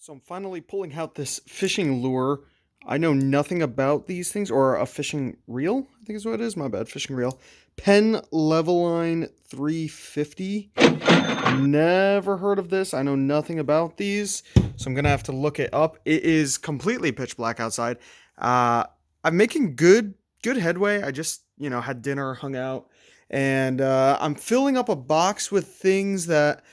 So I'm finally pulling out this fishing lure. I know nothing about these things, or a fishing reel, I think is what it is. My bad, fishing reel. Penn Leveline 350. Never heard of this. I know nothing about these, so I'm gonna have to look it up. It is completely pitch black outside. I'm making good headway. I just had dinner, hung out, and I'm filling up a box with things that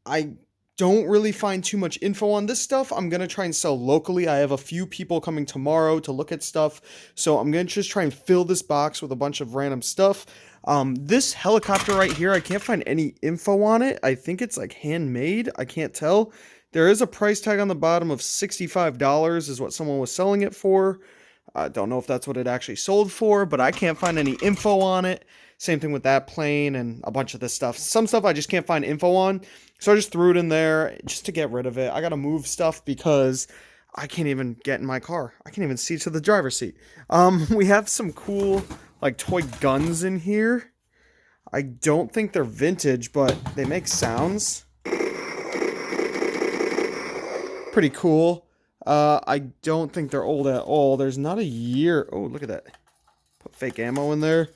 I don't really find too much info on. This stuff I'm going to try and sell locally. I have a few people coming tomorrow to look at stuff, so I'm going to just try and fill this box with a bunch of random stuff. This helicopter right here, I can't find any info on it. I think it's like handmade. I can't tell. There is a price tag on the bottom of $65 is what someone was selling it for. I don't know if that's what it actually sold for, but I can't find any info on it. Same thing with that plane and a bunch of this stuff. Some stuff I just can't find info on, so I just threw it in there just to get rid of it. I gotta move stuff because I can't even get in my car. I can't even see to the driver's seat. We have some cool like toy guns in here. I don't think they're vintage, but they make sounds. Pretty cool. I don't think they're old at all. There's not a year. Oh, look at that. Put fake ammo in there.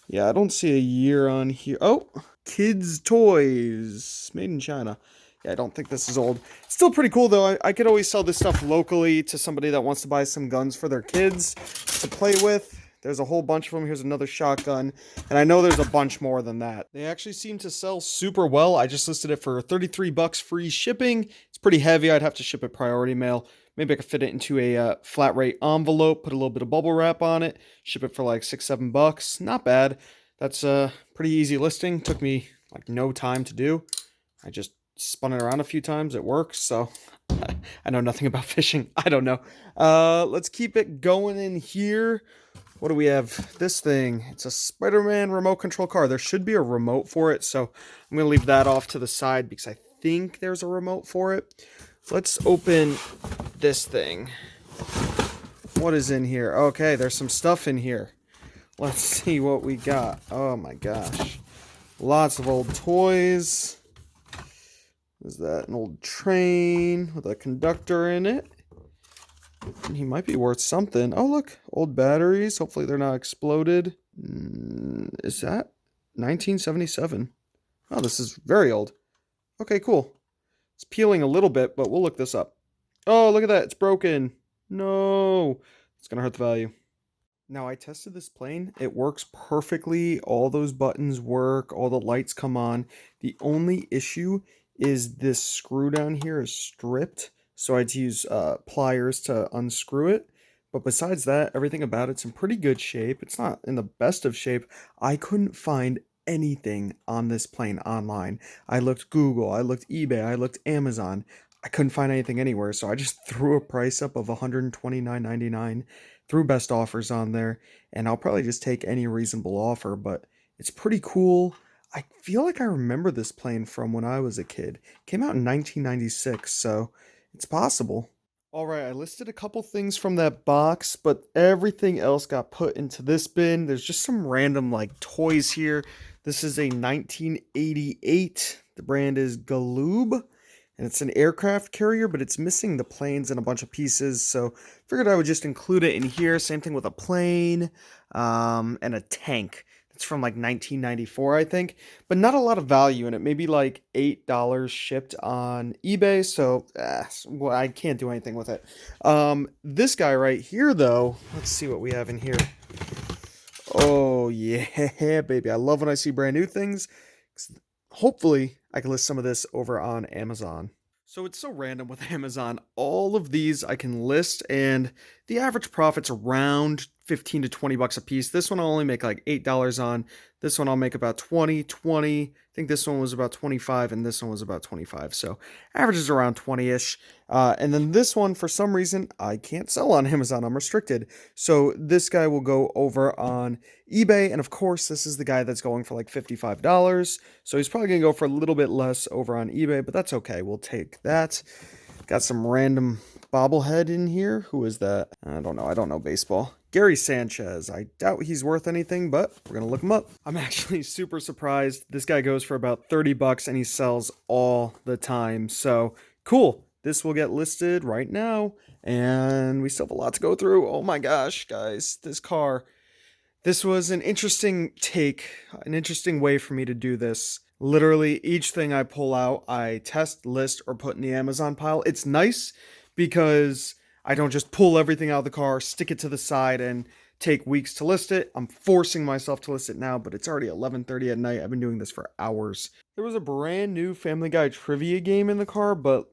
Yeah, I don't see a year on here. Oh, kids' toys. Made in China. Yeah, I don't think this is old. It's still pretty cool, though. I could always sell this stuff locally to somebody that wants to buy some guns for their kids to play with. There's a whole bunch of them. Here's another shotgun. And I know there's a bunch more than that. They actually seem to sell super well. I just listed it for 33 bucks free shipping. It's pretty heavy. I'd have to ship it priority mail. Maybe I could fit it into a flat rate envelope, put a little bit of bubble wrap on it, ship it for like $6-7. Not bad. That's a pretty easy listing. Took me like no time to do. I just spun it around a few times. It works. So I know nothing about fishing. I don't know. Let's keep it going in here. What do we have? This thing. It's a Spider-Man remote control car. There should be a remote for it, so I'm going to leave that off to the side because I think there's a remote for it. Let's open this thing. What is in here? Okay, there's some stuff in here. Let's see what we got. Oh my gosh. Lots of old toys. Is that an old train with a conductor in it? He might be worth something. Oh, look. Old batteries. Hopefully they're not exploded. Is that 1977? Oh, this is very old. Okay, cool. It's peeling a little bit, but we'll look this up. Oh, look at that. It's broken. No. It's going to hurt the value. Now, I tested this plane. It works perfectly. All those buttons work. All the lights come on. The only issue is this screw down here is stripped. So I had to use pliers to unscrew it. But besides that, everything about it's in pretty good shape. It's not in the best of shape. I couldn't find anything on this plane online. I looked Google, I looked eBay, I looked Amazon. I couldn't find anything anywhere. So I just threw a price up of $129.99. Threw best offers on there. And I'll probably just take any reasonable offer. But it's pretty cool. I feel like I remember this plane from when I was a kid. It came out in 1996, so it's possible. Alright, I listed a couple things from that box, but everything else got put into this bin. There's just some random, like, toys here. This is a 1988. The brand is Galoob, and it's an aircraft carrier, but it's missing the planes and a bunch of pieces, so figured I would just include it in here. Same thing with a plane, and a tank. It's from like 1994, I think, but not a lot of value in it. Maybe like $8 shipped on eBay, so well, I can't do anything with it. This guy right here, though, let's see what we have in here. Oh, yeah, baby. I love when I see brand new things. Hopefully, I can list some of this over on Amazon. So it's so random with Amazon. All of these I can list, and the average profit's around 15 to 20 bucks a piece. This one I'll only make like $8 on. This one I'll make about 20. I think this one was about 25, and this one was about 25. So average is around 20-ish. And then this one, for some reason, I can't sell on Amazon. I'm restricted. So this guy will go over on eBay. And of course, this is the guy that's going for like $55. So he's probably going to go for a little bit less over on eBay, but that's okay. We'll take that. Got some random bobblehead in here. Who is that? I don't know. I don't know baseball. Gary Sanchez. I doubt he's worth anything, but we're going to look him up. I'm actually super surprised. This guy goes for about 30 bucks and he sells all the time. So cool. this will get listed right now, and we still have a lot to go through. Oh my gosh, guys, this car. This was an interesting take, an interesting way for me to do this. Literally, each thing I pull out, I test, list, or put in the Amazon pile. It's nice because I don't just pull everything out of the car, stick it to the side, and take weeks to list it. I'm forcing myself to list it now, but it's already 11:30 at night. I've been doing this for hours. There was a brand new Family Guy trivia game in the car, but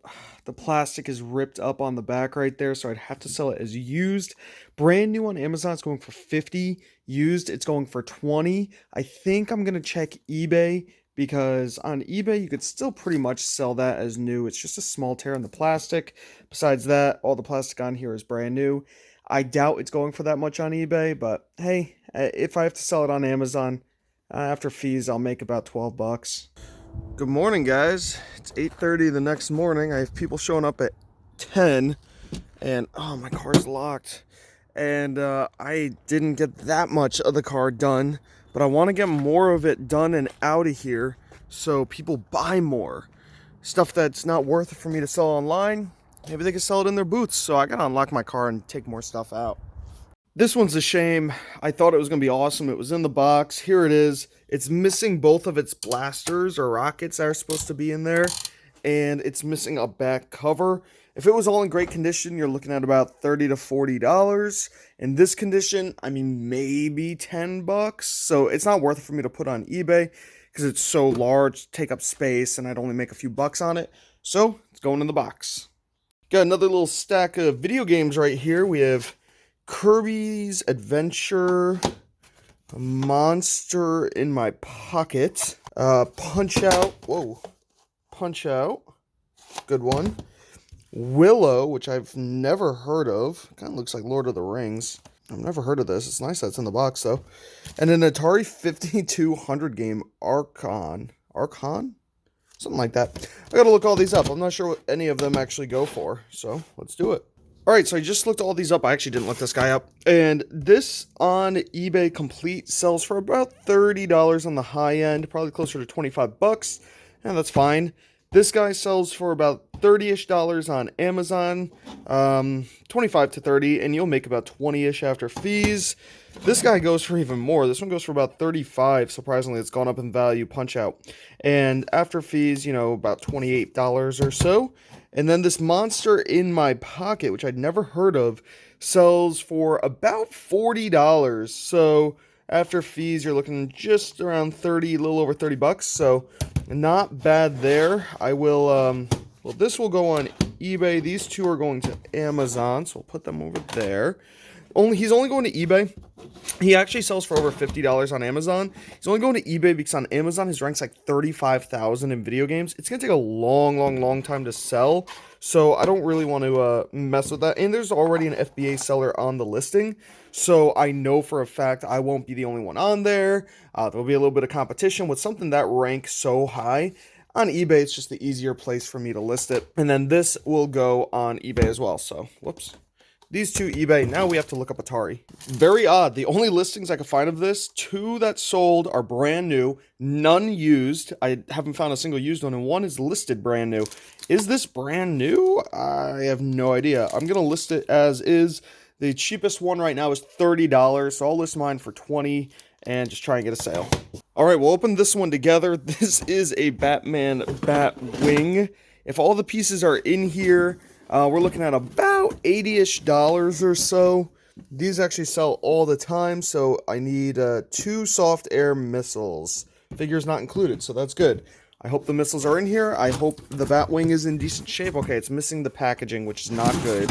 the plastic is ripped up on the back right there, so I'd have to sell it as used. Brand new on Amazon, it's going for $50. Used, it's going for $20. I think I'm going to check eBay, because on eBay, you could still pretty much sell that as new. It's just a small tear in the plastic. Besides that, all the plastic on here is brand new. I doubt it's going for that much on eBay, but hey, if I have to sell it on Amazon, after fees, I'll make about 12 bucks. Good morning, guys. It's 8:30 the next morning. I have people showing up at 10, and oh, my car's locked. And I didn't get that much of the car done, but I want to get more of it done and out of here so people buy more. Stuff that's not worth it for me to sell online, maybe they can sell it in their booths. So I gotta unlock my car and take more stuff out. This one's a shame. I thought it was gonna be awesome. It was in the box. Here it is. It's missing both of its blasters or rockets that are supposed to be in there, and it's missing a back cover. If it was all in great condition, you're looking at about $30 to $40. In this condition, I mean, maybe 10 bucks. So it's not worth it for me to put on eBay because it's so large, take up space, and I'd only make a few bucks on it. So it's going in the box. Got another little stack of video games right here. We have Kirby's Adventure, Monster in My Pocket, Punch Out. Whoa, Punch Out. Good one. Willow, which I've never heard of. Kind of looks like Lord of the Rings. I've never heard of this. It's nice that it's in the box, though. And an Atari 5200 game, Archon? Something like that. I gotta look all these up. I'm not sure what any of them actually go for, so let's do it. Alright, so I just looked all these up. I actually didn't look this guy up. And this on eBay Complete sells for about $30 on the high end, probably closer to 25 bucks, and that's fine. This guy sells for about $30-ish on Amazon, 25 to 30, and you'll make about 20-ish after fees. This guy goes for even more. This one goes for about 35. Surprisingly, it's gone up in value, Punch Out. And after fees, you know, about $28 or so. And then this Monster in My Pocket, which I'd never heard of, sells for about $40. So after fees, you're looking just around 30, a little over 30 bucks. So not bad there. I will, well, this will go on eBay. These two are going to Amazon, so we'll put them over there. He's only going to eBay. He actually sells for over $50 on Amazon. He's only going to eBay because on Amazon his rank's like 35,000 in video games. It's going to take a long time to sell, so I don't really want to mess with that. And there's already an FBA seller on the listing, so I know for a fact I won't be the only one on there. There'll be a little bit of competition with something that ranks so high. On eBay, it's just the easier place for me to list it. And then this will go on eBay as well, so whoops. These two eBay. Now we have to look up Atari. Very odd. The only listings I could find of this, 2 that sold are brand new, none used. I haven't found a single used one, and 1 is listed brand new. Is this brand new? I have no idea. I'm going to list it as is. The cheapest one right now is $30, so I'll list mine for $20 and just try and get a sale. All right, we'll open this one together. This is a Batman Batwing. If all the pieces are in here, we're looking at about $80-ish or so. These actually sell all the time, so I need 2 soft air missiles. Figures not included, so that's good. I hope the missiles are in here. I hope the Batwing is in decent shape. Okay, it's missing the packaging, which is not good.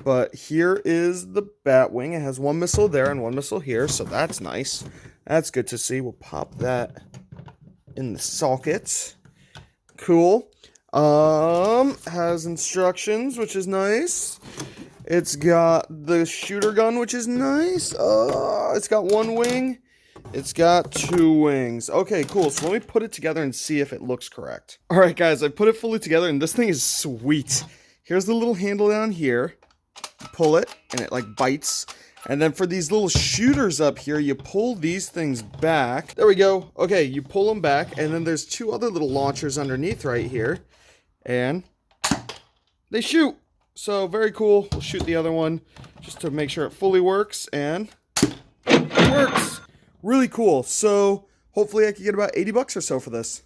But here is the Batwing. It has 1 missile there and 1 missile here, so that's nice. That's good to see. We'll pop that in the socket. Cool. Has instructions, which is nice. It's got the shooter gun, which is nice. It's got 1 wing. It's got 2 wings. Okay, cool. So let me put it together and see if it looks correct. All right, guys, I put it fully together, and this thing is sweet. Here's the little handle down here. Pull it, and it, like, bites. And then for these little shooters up here, you pull these things back. There we go. Okay, you pull them back, and then there's 2 other little launchers underneath right here. And they shoot. So very cool. We'll shoot the other one just to make sure it fully works, and it works. Really cool. So hopefully I can get about 80 bucks or so for this.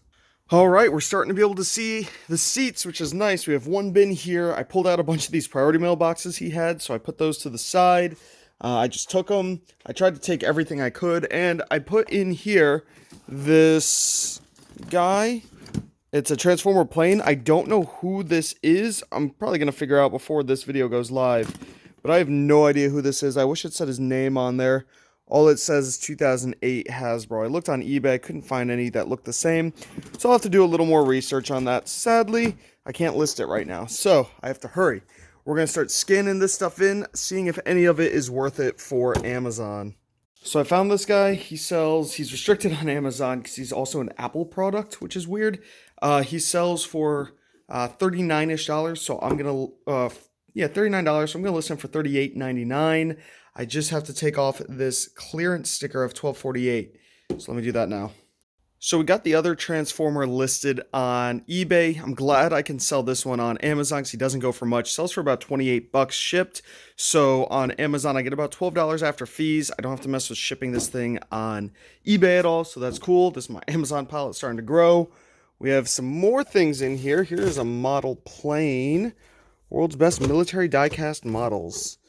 All right, we're starting to be able to see the seats, which is nice. We have one bin here. I pulled out a bunch of these priority mail boxes he had, so I put those to the side. I just took them. I tried to take everything I could, and I put in here this guy. It's a Transformer plane. I don't know who this is. I'm probably going to figure out before this video goes live, but I have no idea who this is. I wish it said his name on there. All it says is 2008 Hasbro. I looked on eBay. I couldn't find any that looked the same, so I'll have to do a little more research on that. Sadly, I can't list it right now, so I have to hurry. We're going to start scanning this stuff in, seeing if any of it is worth it for Amazon. So I found this guy. He's restricted on Amazon because he's also an Apple product, which is weird. He sells for $39-ish, so I'm going to, $39, so I'm going to list him for $38.99. I just have to take off this clearance sticker of $12.48, so let me do that now. So we got the other Transformer listed on eBay. I'm glad I can sell this one on Amazon because he doesn't go for much. Sells for about 28 bucks shipped. So on Amazon, I get about $12 after fees. I don't have to mess with shipping this thing on eBay at all, so that's cool. This is my Amazon pile. It's starting to grow. We have some more things in here. Here's a model plane. World's best military diecast models.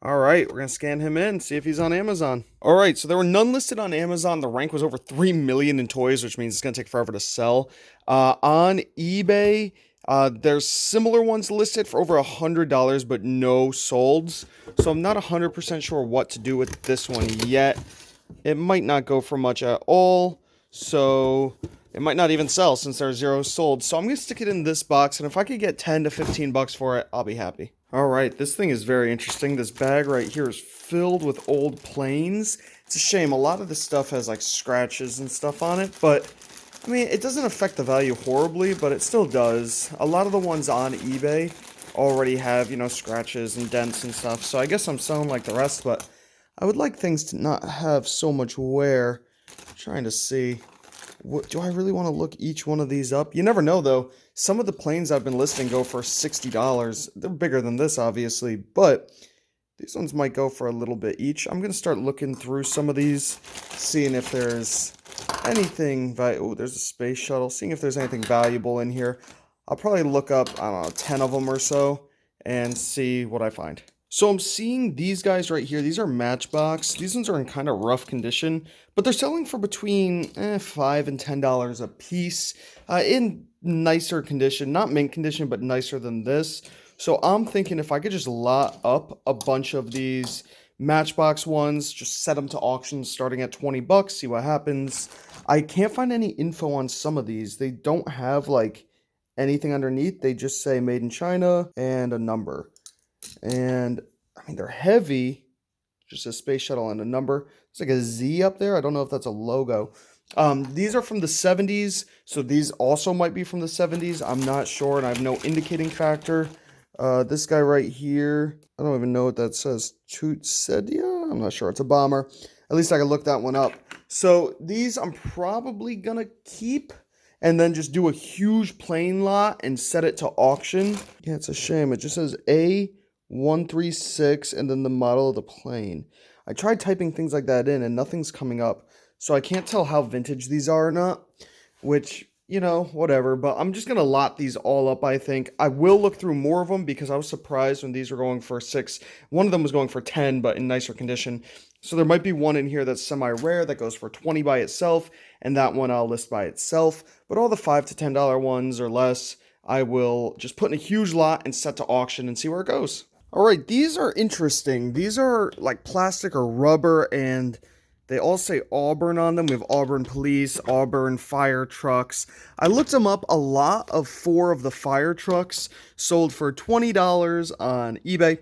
All right, we're going to scan him in, see if he's on Amazon. All right, so there were none listed on Amazon. The rank was over 3 million in toys, which means it's going to take forever to sell. On eBay, there's similar ones listed for over $100, but no solds. So I'm not 100% sure what to do with this one yet. It might not go for much at all, so it might not even sell since there's 0 sold. So I'm going to stick it in this box, and if I could get 10 to 15 bucks for it, I'll be happy. All right, this thing is very interesting. This bag right here is filled with old planes. It's a shame. A lot of this stuff has like scratches and stuff on it, but I mean, it doesn't affect the value horribly, but it still does. A lot of the ones on eBay already have, you know, scratches and dents and stuff. So I guess I'm selling like the rest, but I would like things to not have so much wear. I'm trying to see. Do I really want to look each one of these up? You never know, though. Some of the planes I've been listing go for $60. They're bigger than this, obviously, but these ones might go for a little bit each. I'm going to start looking through some of these, seeing if there's anything. Oh, there's a space shuttle. Seeing if there's anything valuable in here. I'll probably look up, I don't know, 10 of them or so and see what I find. So I'm seeing these guys right here. These are Matchbox. These ones are in kind of rough condition, but they're selling for between $5 and $10 a piece in nicer condition. Not mint condition, but nicer than this. So I'm thinking if I could just lot up a bunch of these Matchbox ones, just set them to auction starting at 20 bucks, see what happens. I can't find any info on some of these. They don't have like anything underneath. They just say made in China and a number. And I mean, they're heavy, just a space shuttle and a number. It's like a Z up there. I don't know if that's a logo. These are from the 70s, so these also might be from the 70s. I'm not sure, and I have no indicating factor. This guy right here, I don't even know what that says. Tutsedia? I'm not sure. It's a bomber. At least I can look that one up. So these I'm probably going to keep and then just do a huge plane lot and set it to auction. Yeah, it's a shame. It just says A136 and then the model of the plane. I tried typing things like that in and nothing's coming up. So I can't tell how vintage these are or not, which, you know, whatever. But I'm just going to lot these all up, I think. I will look through more of them because I was surprised when these were going for 6. One of them was going for 10, but in nicer condition. So there might be one in here that's semi-rare that goes for 20 by itself, and that one I'll list by itself. But all the $5 to $10 ones or less, I will just put in a huge lot and set to auction and see where it goes. All right, these are interesting. These are like plastic or rubber, and they all say Auburn on them. We have Auburn Police, Auburn Fire Trucks. I looked them up. A lot of 4 of the fire trucks sold for $20 on eBay.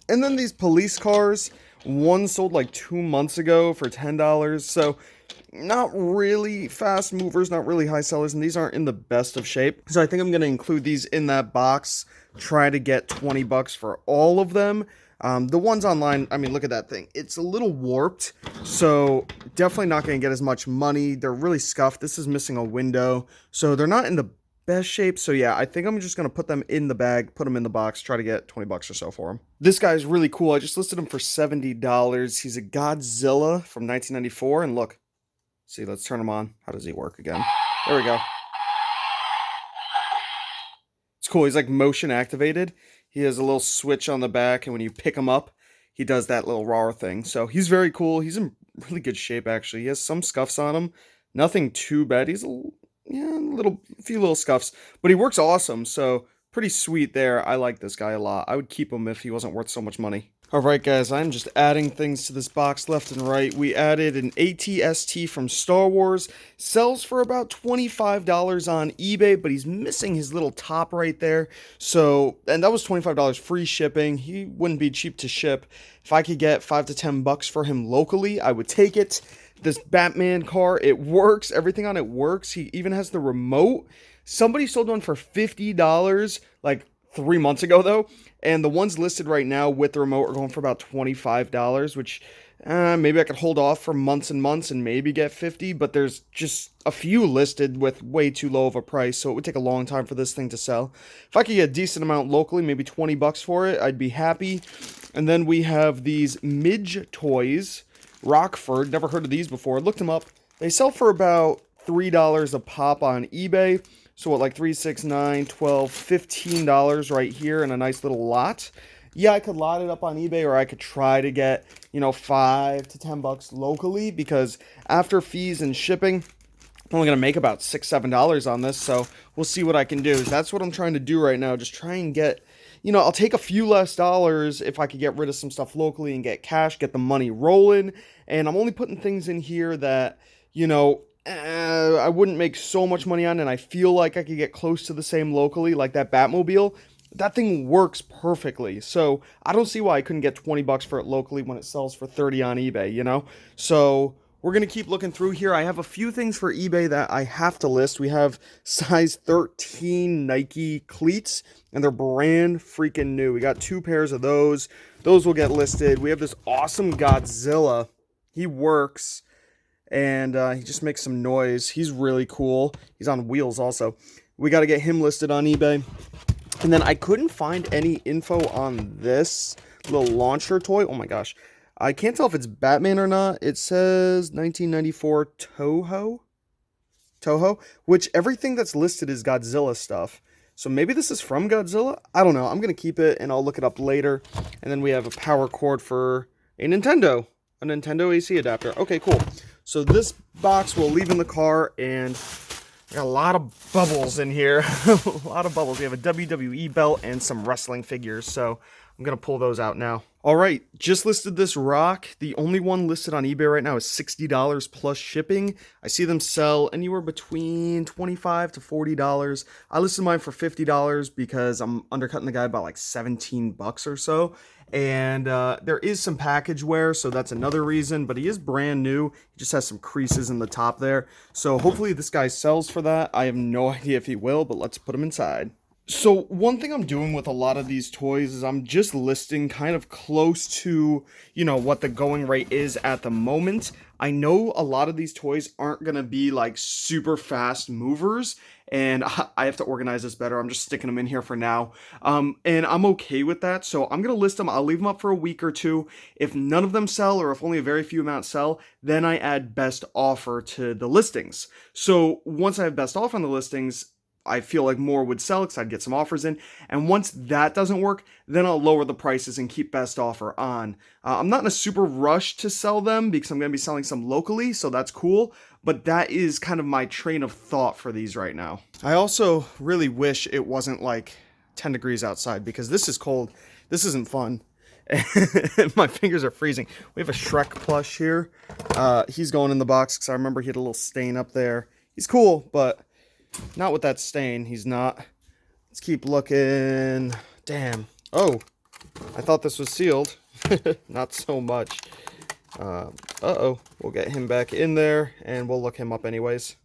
And then these police cars, one sold like 2 months ago for $10. So not really fast movers, not really high sellers, and these aren't in the best of shape. So I think I'm going to include these in that box, try to get 20 bucks for all of them. The ones online, I mean, look at that thing. It's a little warped, so definitely not going to get as much money. They're really scuffed. This is missing a window, so they're not in the best shape. So yeah, I think I'm just going to put them in the bag, put them in the box, try to get 20 bucks or so for him. This guy's really cool. I just listed him for $70. He's a Godzilla from 1994. And look, see, let's turn him on. How does he work again? There we go. It's cool. He's like motion activated. He has a little switch on the back, and when you pick him up, he does that little roar thing. So he's very cool. He's in really good shape, actually. He has some scuffs on him. Nothing too bad. He's a few little scuffs, but he works awesome. So pretty sweet there. I like this guy a lot. I would keep him if he wasn't worth so much money. All right, guys, I'm just adding things to this box left and right. We added an ATST from Star Wars. Sells for about $25 on eBay, but he's missing his little top right there. So, and that was $25 free shipping. He wouldn't be cheap to ship. If I could get $5 to $10 for him locally, I would take it. This Batman car, it works. Everything on it works. He even has the remote. Somebody sold one for $50 like 3 months ago, though. And the ones listed right now with the remote are going for about $25, which maybe I could hold off for months and months and maybe get $50, but there's just a few listed with way too low of a price, so it would take a long time for this thing to sell. If I could get a decent amount locally, maybe 20 bucks for it, I'd be happy. And then we have these Midge toys, Rockford. Never heard of these before. Looked them up. They sell for about $3 a pop on eBay. So what, like $3, $6, $9, $12, $15 right here in a nice little lot. Yeah, I could lot it up on eBay, or I could try to get, $5 to $10 locally, because after fees and shipping, I'm only going to make about $6, $7 on this. So we'll see what I can do. That's what I'm trying to do right now. Just try and get, I'll take a few less dollars if I could get rid of some stuff locally and get cash, get the money rolling. And I'm only putting things in here that, I wouldn't make so much money on, and I feel like I could get close to the same locally, like that Batmobile. That thing works perfectly, so I don't see why I couldn't get 20 bucks for it locally when it sells for 30 on eBay, So we're going to keep looking through here. I have a few things for eBay that I have to list. We have size 13 Nike cleats, and they're brand freaking new. We got 2 pairs of those. Those will get listed. We have this awesome Godzilla. He works. And he just makes some noise. He's really cool. He's on wheels also. We got to get him listed on eBay. And then I couldn't find any info on this little launcher toy. Oh my gosh. I can't tell if it's Batman or not. It says 1994 Toho, which everything that's listed is Godzilla stuff. So maybe this is from Godzilla? I don't know. I'm going to keep it and I'll look it up later. And then we have a power cord for a Nintendo AC adapter. Okay, cool. So this box we'll leave in the car, and I got a lot of bubbles in here. A lot of bubbles. We have a WWE belt and some wrestling figures, so I'm going to pull those out now. All right, just listed this rock. The only one listed on eBay right now is $60 plus shipping. I see them sell anywhere between $25 to $40. I listed mine for $50 because I'm undercutting the guy by like 17 bucks or so. And there is some package wear, so that's another reason, but he is brand new. He just has some creases in the top there. So hopefully this guy sells for that. I have no idea if he will, but let's put him inside. So one thing I'm doing with a lot of these toys is I'm just listing kind of close to, what the going rate is at the moment. I know a lot of these toys aren't going to be like super fast movers, and I have to organize this better. I'm just sticking them in here for now. And I'm okay with that. So I'm going to list them. I'll leave them up for a week or two. If none of them sell, or if only a very few amounts sell, then I add best offer to the listings. So once I have best offer on the listings, I feel like more would sell because I'd get some offers in. And once that doesn't work, then I'll lower the prices and keep best offer on. I'm not in a super rush to sell them because I'm going to be selling some locally, so that's cool. But that is kind of my train of thought for these right now. I also really wish it wasn't like 10 degrees outside because this is cold. This isn't fun. My fingers are freezing. We have a Shrek plush here. He's going in the box because I remember he had a little stain up there. He's cool, but not with that stain. He's not. Let's keep looking. Damn. Oh, I thought this was sealed. Not so much. Uh-oh. We'll get him back in there, and we'll look him up anyways.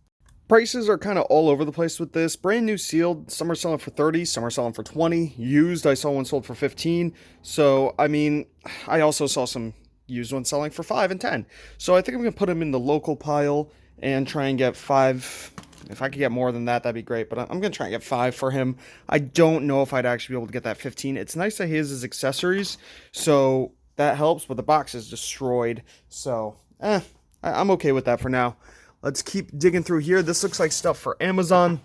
Prices are kind of all over the place with this. Brand new sealed. Some are selling for 30. Some are selling for 20. Used, I saw one sold for 15. So, I mean, I also saw some used ones selling for 5 and 10. So I think I'm going to put them in the local pile and try and get 5 If I could get more than that, that'd be great. But I'm going to try and get 5 for him. I don't know if I'd actually be able to get that 15. It's nice that he has his accessories, so that helps. But the box is destroyed, so I'm okay with that for now. Let's keep digging through here. This looks like stuff for Amazon.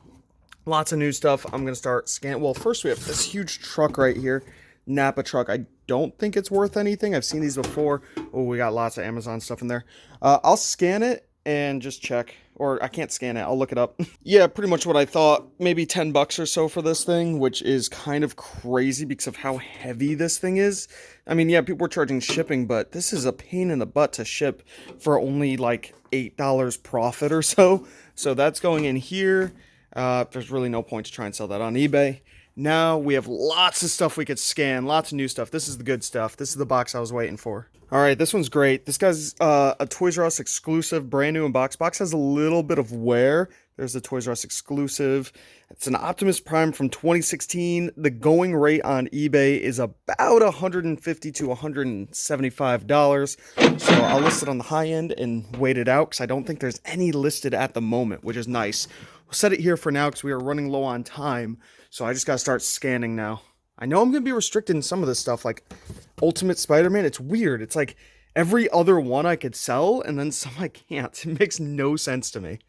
Lots of new stuff. I'm going to start scanning. Well, first we have this huge truck right here. Napa truck. I don't think it's worth anything. I've seen these before. Oh, we got lots of Amazon stuff in there. I'll scan it and just check. Or I can't scan it. I'll look it up. Yeah, pretty much what I thought. Maybe 10 bucks or so for this thing, which is kind of crazy because of how heavy this thing is. I mean, yeah, people are charging shipping, but this is a pain in the butt to ship for only like $8 profit or so. So that's going in here. There's really no point to try and sell that on eBay. Now we have lots of stuff we could scan, lots of new stuff. This is the good stuff. This is the box I was waiting for. All right, this one's great. This guy's a Toys R Us exclusive, brand new in box. Box has a little bit of wear. There's the Toys R Us exclusive. It's an Optimus Prime from 2016. The going rate on eBay is about $150 to $175. So I'll list it on the high end and wait it out because I don't think there's any listed at the moment, which is nice. We'll set it here for now because we are running low on time. So I just got to start scanning now. I know I'm going to be restricted in some of this stuff, like Ultimate Spider-Man. It's weird. It's like every other one I could sell, and then some I can't. It makes no sense to me.